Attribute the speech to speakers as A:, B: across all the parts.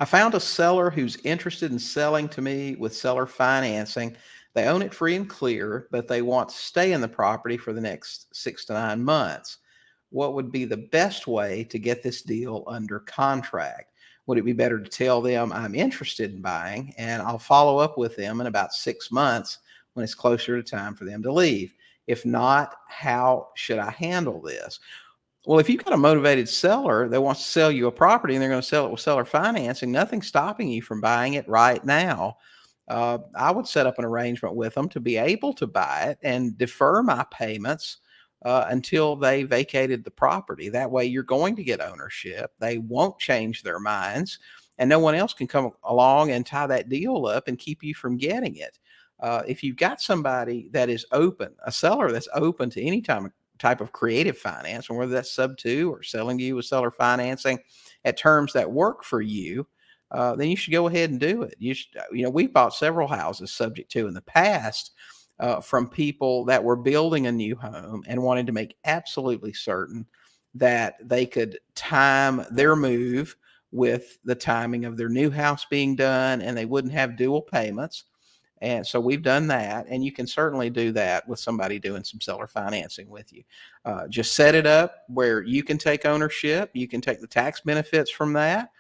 A: I found a seller who's interested in selling to me with seller financing. They own it free and clear, but they want to stay in the property for the next 6 to 9 months. What would be the best way to get this deal under contract? Would it be better to tell them I'm interested in buying and I'll follow up with them in about 6 months when it's closer to time for them to leave? If not, how should I handle this? Well, if you've got a motivated seller that wants to sell you a property and they're going to sell it with seller financing, nothing's stopping you from buying it right now. I would set up an arrangement with them to be able to buy it and defer my payments until they vacated the property. That way, you're going to get ownership. They won't change their minds, and no one else can come along and tie that deal up and keep you from getting it. If you've got somebody that is open, a seller that's open to any type of creative finance, and whether that's sub two or selling to you with seller financing at terms that work for you, then you should go ahead and do it. We've bought several houses subject to in the past from people that were building a new home and wanted to make absolutely certain that they could time their move with the timing of their new house being done and they wouldn't have dual payments. And so we've done that, and you can certainly do that with somebody doing some seller financing with you. Just set it up where you can take ownership. You can take the tax benefits from that.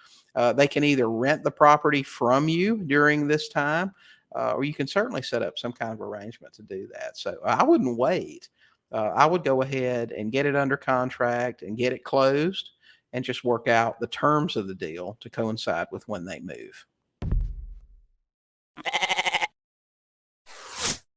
A: They can either rent the property from you during this time, or you can certainly set up some kind of arrangement to do that. So I wouldn't wait. I would go ahead and get it under contract and get it closed and just work out the terms of the deal to coincide with when they move.